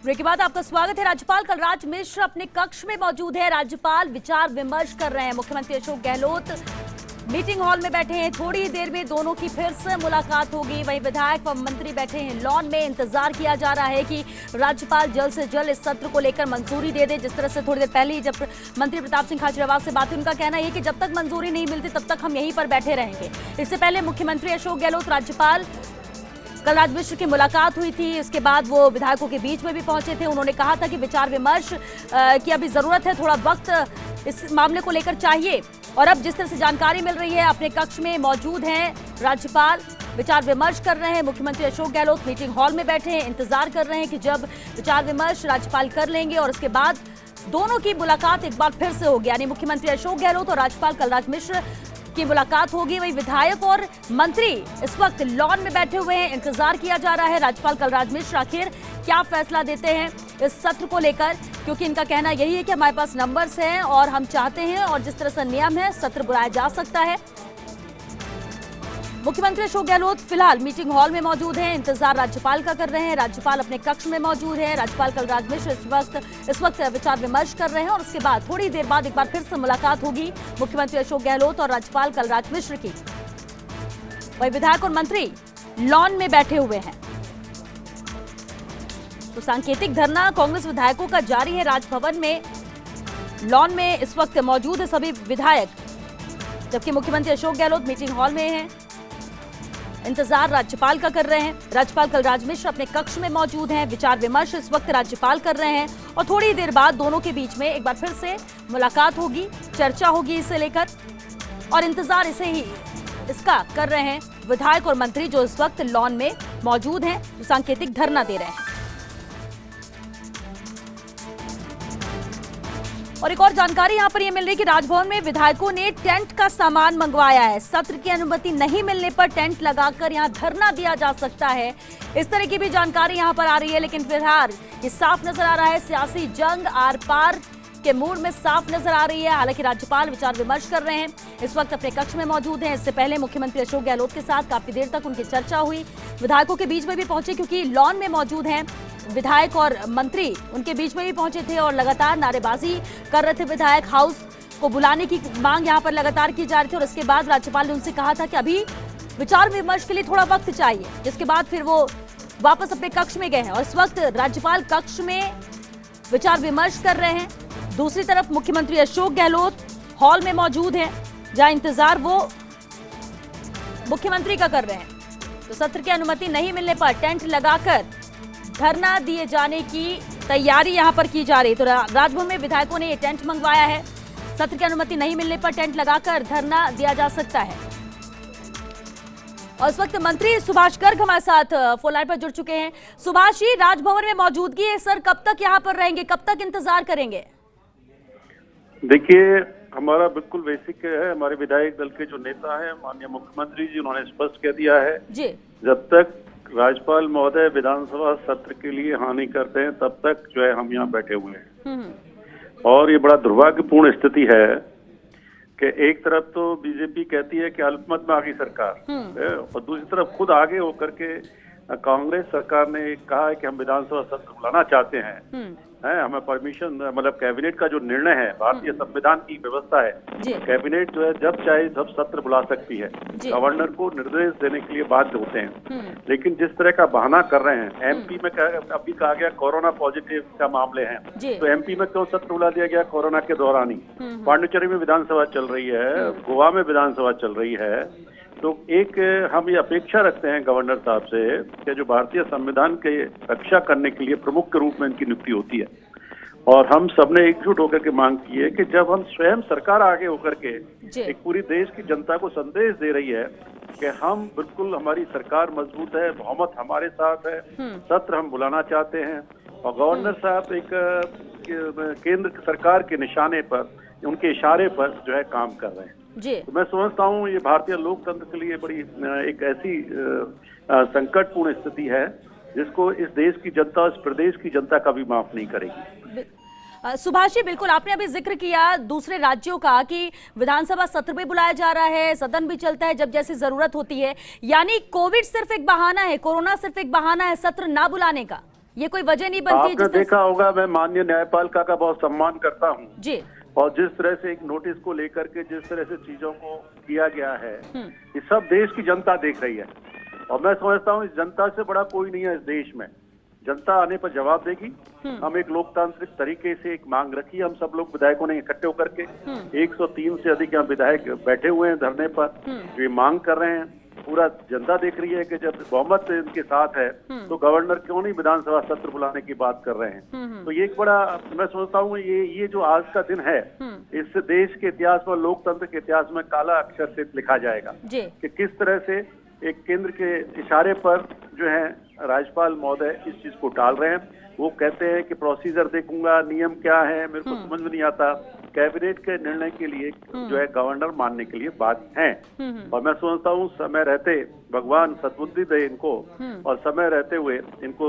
Break के बाद आपका स्वागत है। राज्यपाल कलराज मिश्र अपने कक्ष में मौजूद है। राज्यपाल विचार विमर्श कर रहे हैं। मुख्यमंत्री अशोक गहलोत मीटिंग हॉल में बैठे हैं। थोड़ी ही देर में दोनों की फिर से मुलाकात होगी। वहीं विधायक व मंत्री बैठे हैं लॉन में। इंतजार किया जा रहा है कि राज्यपाल जल्द से जल्द इस सत्र को लेकर मंजूरी दे दे। जिस तरह से थोड़ी देर पहले ही जब मंत्री प्रताप सिंह खाचरियावास से बात हुई, उनका कहना है कि जब तक मंजूरी नहीं मिलती तब तक हम यहीं पर बैठे रहेंगे। इससे पहले मुख्यमंत्री अशोक गहलोत राज्यपाल कलराज मिश्र की मुलाकात हुई थी। इसके बाद वो विधायकों के बीच में भी पहुंचे थे। उन्होंने कहा था कि विचार विमर्श की अभी जरूरत है, थोड़ा वक्त इस मामले को लेकर चाहिए। और अब जिस तरह से जानकारी मिल रही है, अपने कक्ष में मौजूद हैं राज्यपाल, विचार विमर्श कर रहे हैं। मुख्यमंत्री अशोक गहलोत मीटिंग हॉल में बैठे हैं, इंतजार कर रहे हैं कि जब विचार विमर्श राज्यपाल कर लेंगे और उसके बाद दोनों की मुलाकात एक बार फिर से होगी। यानी मुख्यमंत्री अशोक गहलोत और राज्यपाल कलराज मिश्र की मुलाकात होगी। वही विधायक और मंत्री इस वक्त लॉन में बैठे हुए हैं। इंतजार किया जा रहा है राज्यपाल कलराज मिश्र आखिर क्या फैसला देते हैं इस सत्र को लेकर, क्योंकि इनका कहना यही है कि हमारे पास नंबर्स हैं और हम चाहते हैं और जिस तरह से नियम है सत्र बुलाया जा सकता है। मुख्यमंत्री अशोक गहलोत फिलहाल मीटिंग हॉल में मौजूद हैं। इंतजार राज्यपाल का कर रहे हैं। राज्यपाल अपने कक्ष में मौजूद है। राज्यपाल कलराज मिश्र इस वक्त विचार विमर्श कर रहे हैं और उसके बाद थोड़ी देर बाद एक बार फिर से मुलाकात होगी मुख्यमंत्री अशोक गहलोत और राज्यपाल कलराज मिश्र की। वही विधायक और मंत्री लॉन में बैठे हुए हैं। तो सांकेतिक धरना कांग्रेस विधायकों का जारी है। राजभवन में लॉन में इस वक्त मौजूद है सभी विधायक, जबकि मुख्यमंत्री अशोक गहलोत मीटिंग हॉल में हैं। इंतजार राज्यपाल का कर रहे हैं। राज्यपाल कलराज मिश्र अपने कक्ष में मौजूद हैं। विचार विमर्श इस वक्त राज्यपाल कर रहे हैं और थोड़ी देर बाद दोनों के बीच में एक बार फिर से मुलाकात होगी, चर्चा होगी इसे लेकर। और इंतजार इसका कर रहे हैं विधायक और मंत्री जो इस वक्त लॉन में मौजूद हैं, जो सांकेतिक धरना दे रहे हैं। और एक और जानकारी यहां पर यह मिल रही है कि राजभवन में विधायकों ने टेंट का सामान मंगवाया है। सत्र की अनुमति नहीं मिलने पर टेंट लगाकर यहां धरना दिया जा सकता है, इस तरह की भी जानकारी यहां पर आ रही है। लेकिन फिलहाल ये साफ नजर आ रहा है, सियासी जंग आर पार के मूड में साफ नजर आ रही है। हालांकि राज्यपाल विचार विमर्श कर रहे हैं, इस वक्त अपने कक्ष में मौजूद हैं। इससे पहले मुख्यमंत्री अशोक गहलोत के साथ काफी देर तक उनकी चर्चा हुई। विधायकों के बीच में भी पहुंचे, क्योंकि लॉन में मौजूद हैं विधायक और मंत्री, उनके बीच में भी पहुंचे थे और लगातार नारेबाजी कर रहे थे। विधायक हाउस को बुलाने की मांग यहां पर लगातार की जा रही थी और इसके बाद राज्यपाल ने उनसे कहा था कि अभी विचार विमर्श के लिए थोड़ा वक्त चाहिए, जिसके बाद फिर वो वापस अपने कक्ष में गए हैं। और इस वक्त राज्यपाल कक्ष में विचार विमर्श कर रहे हैं। दूसरी तरफ मुख्यमंत्री अशोक गहलोत हॉल में मौजूद हैं, जहां इंतजार वो मुख्यमंत्री का कर रहे हैं। तो सत्र की अनुमति नहीं मिलने पर टेंट लगाकर धरना दिए जाने की तैयारी यहां पर की जा रही है। तो राजभवन में विधायकों ने ये टेंट मंगवाया है। सत्र की अनुमति नहीं मिलने पर टेंट लगाकर धरना दिया जा सकता है। और इस वक्त मंत्री सुभाष गर्ग हमारे साथ फोन लाइन पर जुड़ चुके हैं। सुभाष जी, राजभवन में मौजूदगी है, सर कब तक यहां पर रहेंगे, कब तक इंतजार करेंगे? देखिए, हमारा बिल्कुल बेसिक है। हमारे विधायक दल के जो नेता हैं, माननीय मुख्यमंत्री जी, उन्होंने स्पष्ट कह दिया है जी, जब तक राज्यपाल महोदय विधानसभा सत्र के लिए हाँ नहीं करते हैं तब तक जो है हम यहाँ बैठे हुए हैं। और ये बड़ा दुर्भाग्यपूर्ण स्थिति है कि एक तरफ तो बीजेपी कहती है कि अल्पमत में आ गई सरकार और दूसरी तरफ खुद आगे होकर के कांग्रेस सरकार ने कहा है कि हम विधानसभा सत्र बुलाना चाहते हैं। हमें परमिशन, मतलब कैबिनेट का जो निर्णय है, भारतीय संविधान की व्यवस्था है, कैबिनेट जो है जब चाहे जब सत्र बुला सकती है, गवर्नर को निर्देश देने के लिए बाध्य होते हैं। लेकिन जिस तरह का बहाना कर रहे हैं, एमपी में अभी कहा गया कोरोना पॉजिटिव का मामले हैं, तो एमपी में क्यों सत्र बुला दिया गया? कोरोना के दौरान ही। पांडिचेरी में विधानसभा चल रही है, गोवा में विधानसभा चल रही है। तो एक हम ये अपेक्षा रखते हैं गवर्नर साहब से कि जो भारतीय संविधान के रक्षा करने के लिए प्रमुख के रूप में इनकी नियुक्ति होती है, और हम सबने एकजुट होकर के मांग की है कि जब हम स्वयं सरकार आगे होकर के एक पूरी देश की जनता को संदेश दे रही है कि हम बिल्कुल, हमारी सरकार मजबूत है, बहुमत हमारे साथ है, सत्र हम बुलाना चाहते हैं, और गवर्नर साहब एक केंद्र सरकार के निशाने पर, उनके इशारे पर जो है काम कर रहे हैं जी। तो मैं समझता हूँ ये भारतीय लोकतंत्र के लिए बड़ी एक ऐसी संकटपूर्ण स्थिति है जिसको इस देश की जनता, इस प्रदेश की जनता कभी माफ नहीं करेगी। सुभाष जी, बिल्कुल आपने अभी जिक्र किया दूसरे राज्यों का कि विधानसभा सत्र भी बुलाया जा रहा है, सदन भी चलता है जब जैसी जरूरत होती है, यानी कोविड सिर्फ एक बहाना है, कोरोना सिर्फ एक बहाना है सत्र ना बुलाने का? ये कोई वजह नहीं बनती? आपने देखा होगा, मैं माननीय न्यायपालिका का बहुत सम्मान करता हूँ जी, और जिस तरह से एक नोटिस को लेकर के जिस तरह से चीजों को किया गया है, ये सब देश की जनता देख रही है और मैं समझता हूँ इस जनता से बड़ा कोई नहीं है इस देश में। जनता आने पर जवाब देगी। हम एक लोकतांत्रिक तरीके से एक मांग रखी है, हम सब लोग विधायकों ने इकट्ठे होकर के 103 से अधिक यहाँ विधायक बैठे हुए हैं धरने पर, जो ये मांग कर रहे हैं। पूरा जनता देख रही है कि जब बहुमत इनके साथ है तो गवर्नर क्यों नहीं विधानसभा सत्र बुलाने की बात कर रहे हैं। तो ये एक बड़ा, मैं सोचता हूँ ये जो आज का दिन है, इस देश के इतिहास में, लोकतंत्र के इतिहास में काला अक्षर से लिखा जाएगा कि किस तरह से एक केंद्र के इशारे पर जो है राज्यपाल महोदय इस चीज को टाल रहे हैं। वो कहते हैं कि प्रोसीजर देखूंगा, नियम क्या है मेरे को समझ में नहीं आता। कैबिनेट के निर्णय के लिए जो है गवर्नर मानने के लिए बात है और मैं समझता हूँ समय रहते भगवान सद्बुद्धि दे इनको और समय रहते हुए इनको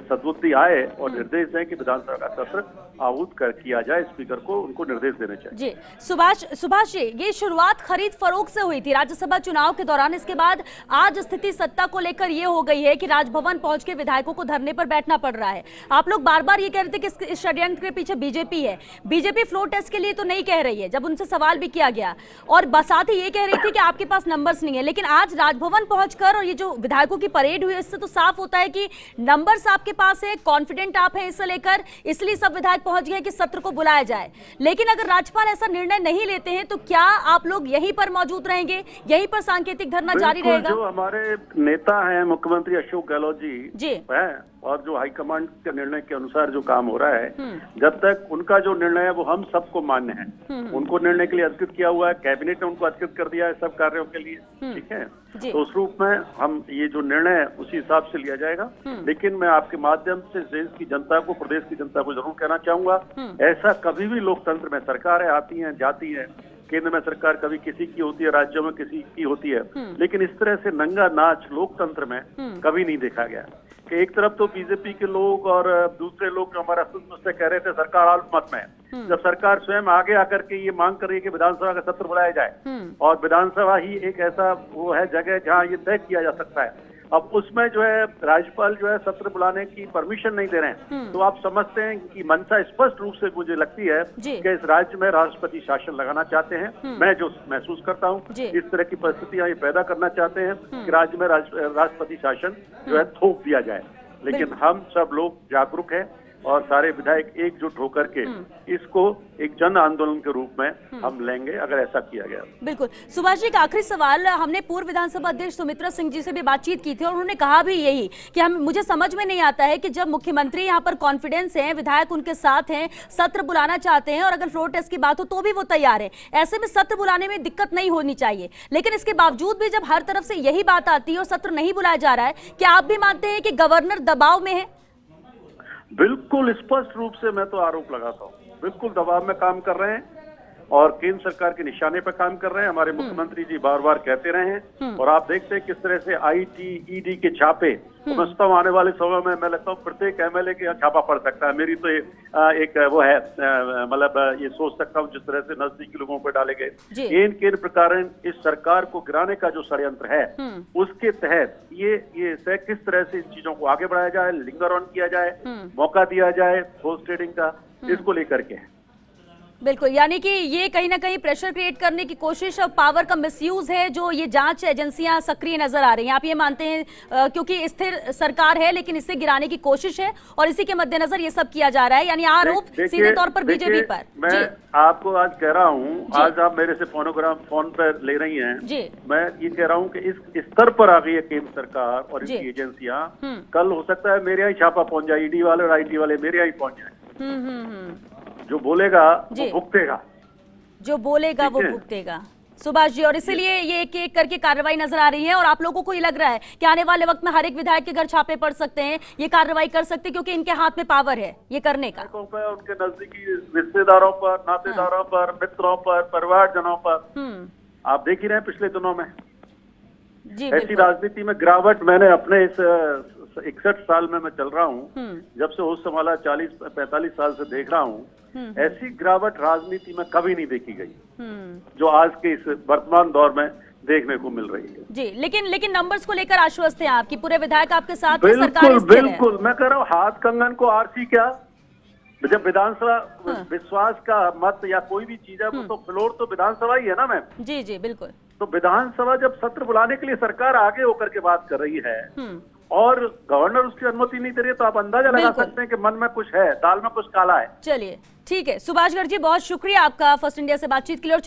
सद्बुद्धि आए और निर्देश दें कि विधानसभा का सत्र आहूत कर किया जाए। स्पीकर को उनको निर्देश देने चाहिए। जी, सुभाष जी, ये शुरुआत खरीद फरोख्त से हुई थी राज्यसभा चुनाव के दौरान। इसके बाद आज स्थिति सत्ता को लेकर ये हो गई है कि राजभवन पहुंच के विधायकों को धरने पर बैठना पड़ रहा है। आप लोग बार बार ये कह रहे थे कि इस षड्यंत्र के पीछे बीजेपी है। बीजेपी फ्लोर टेस्ट के लिए तो नहीं कह रही है, जब उनसे सवाल भी किया गया, और साथ ही ये कह रही थी कि आपके पास नंबर्स नहीं है। लेकिन आज राजभवन पहुंचकर और ये जो विधायकों की परेड हुई, इससे तो साफ होता है कि नंबर्स आपके पास है, कॉन्फिडेंट आप हैं इसे लेकर, इसलिए सब विधायक पहुंच गए कि सत्र को बुलाया जाए। लेकिन अगर राज्यपाल ऐसा निर्णय नहीं लेते हैं तो क्या आप लोग यहीं पर मौजूद रहेंगे, यहीं पर सांकेतिक धरना जारी रहेगा? जो हमारे नेता हैं मुख्यमंत्री अशोक गहलोत जी है, और जो हाईकमांड के निर्णय के अनुसार जो काम हो रहा है, जब तक उनका जो निर्णय है वो हम सबको मान्य है। उनको निर्णय के लिए अधिकृत किया हुआ है, कैबिनेट ने उनको अधिकृत कर दिया है सब कार्यों के लिए, ठीक है। तो उस रूप में हम ये जो निर्णय है उसी हिसाब से लिया जाएगा। लेकिन मैं आपके माध्यम से देश की जनता को, प्रदेश की जनता को जरूर कहना चाहूंगा, ऐसा कभी भी लोकतंत्र में सरकारें आती हैं जाती हैं, केंद्र में सरकार कभी किसी की होती है, राज्यों में किसी की होती है, लेकिन इस तरह से नंगा नाच लोकतंत्र में कभी नहीं देखा गया कि एक तरफ तो बीजेपी के लोग और दूसरे लोग जो हमारा से कह रहे थे सरकार अल्पमत में है। जब सरकार स्वयं आगे आकर के ये मांग कर रही है कि विधानसभा का सत्र बुलाया जाए और विधानसभा ही एक ऐसा वो है जगह जहाँ ये तय किया जा सकता है, अब उसमें जो है राज्यपाल जो है सत्र बुलाने की परमिशन नहीं दे रहे हैं, तो आप समझते हैं कि मंशा स्पष्ट रूप से मुझे लगती है कि इस राज्य में राष्ट्रपति शासन लगाना चाहते हैं। मैं जो महसूस करता हूँ इस तरह की परिस्थितियां ये पैदा करना चाहते हैं कि राज्य में राष्ट्रपति शासन जो है थोप दिया जाए। लेकिन हम सब लोग जागरूक हैं और सारे विधायक एकजुट होकर के इसको एक जन आंदोलन के रूप में हम लेंगे अगर ऐसा किया गया। बिल्कुल। सुभाष जी, एक आखिरी सवाल, हमने पूर्व विधानसभा अध्यक्ष सुमित्रा सिंह जी से भी बातचीत की थी और उन्होंने कहा भी यही कि मुझे समझ में नहीं आता है कि जब मुख्यमंत्री यहाँ पर कॉन्फिडेंस है, विधायक उनके साथ हैं, सत्र बुलाना चाहते हैं और अगर फ्लोर टेस्ट की बात हो तो भी वो तैयार है, ऐसे में सत्र बुलाने में दिक्कत नहीं होनी चाहिए। लेकिन इसके बावजूद भी जब हर तरफ से यही बात आती है और सत्र नहीं बुलाया जा रहा है, क्या आप भी मानते हैं कि गवर्नर दबाव में है? बिल्कुल स्पष्ट रूप से मैं तो आरोप लगाता हूँ, बिल्कुल दबाव में काम कर रहे हैं और केंद्र सरकार के निशाने पर काम कर रहे हैं। हमारे मुख्यमंत्री जी बार बार कहते रहे हैं और आप देखते हैं किस तरह से IT ED के छापे, समझता हूँ आने वाले समय में मैं लगता हूँ प्रत्येक MLA के छापा पड़ सकता है। मेरी तो एक वो है, मतलब ये सोच सकता हूँ जिस तरह से नजदीकी लोगों पर डाले गए केंद्र प्रकार इस सरकार को गिराने का जो षड्यंत्र है उसके तहत ये किस तरह से इन चीजों को आगे बढ़ाया जाए, लिंगर ऑन किया जाए, मौका दिया जाए होर्स ट्रेडिंग का, इसको लेकर के है। बिल्कुल, यानी कि ये कहीं ना कहीं प्रेशर क्रिएट करने की कोशिश और पावर का मिसयूज है जो ये जांच एजेंसियां सक्रिय नजर आ रही हैं। आप ये मानते हैं क्योंकि स्थिर सरकार है लेकिन इसे गिराने की कोशिश है और इसी के मद्देनजर ये सब किया जा रहा है, यानी आरोप सीधे तौर पर बीजेपी पर। मैं आपको आज कह रहा हूँ, आज आप मेरे से फोन पर ले रही हैं, मैं ये कह रहा हूँ कि इस स्तर पर आ गई है केंद्र सरकार और इनकी एजेंसियां, कल हो सकता है मेरे यहाँ छापा पहुंच जाए, ED वाले और IT वाले मेरे यहाँ ही पहुंच जाए। जो बोलेगा वो भुगतेगा, जो बोलेगा वो भुगतेगा। सुभाष जी, और इसीलिए ये एक एक करके कार्रवाई नजर आ रही है और आप लोगों को ये लग रहा है कि आने वाले वक्त में हर एक विधायक के घर छापे पड़ सकते हैं, ये कार्रवाई कर सकते हैं क्योंकि इनके हाथ में पावर है ये करने का। उनके नजदीकी रिश्तेदारों पर, नातेदारों पर, मित्रों पर, परिवारजनों पर आप देख ही रहे हैं पिछले दिनों में ऐसी राजनीति में गिरावट। मैंने अपने इस 61 साल में मैं चल रहा हूँ, जब से होश संभाला 40-45 साल से देख रहा हूँ, ऐसी गिरावट राजनीति में कभी नहीं देखी गई जो आज के इस वर्तमान दौर में देखने को मिल रही है। जी, लेकिन नंबर्स को लेकर आश्वस्त हैं आप कि पूरे विधायक आपके साथ हैं, सरकार बिल्कुल स्थिर है। बिल्कुल, मैं कह रहा हूँ हाथ कंगन को आरसी क्या, जब विधानसभा विश्वास का मत या कोई भी चीज है तो फ्लोर तो विधानसभा ही है ना मैम। जी जी बिल्कुल। तो विधानसभा जब सत्र बुलाने के लिए सरकार आगे होकर के बात कर रही है और गवर्नर उसकी अनुमति नहीं दे रही है, तो आप अंदाजा लगा सकते हैं कि मन में कुछ है, दाल में कुछ काला है। चलिए ठीक है, सुभाष गर्ग जी बहुत शुक्रिया आपका फर्स्ट इंडिया से बातचीत के लिए।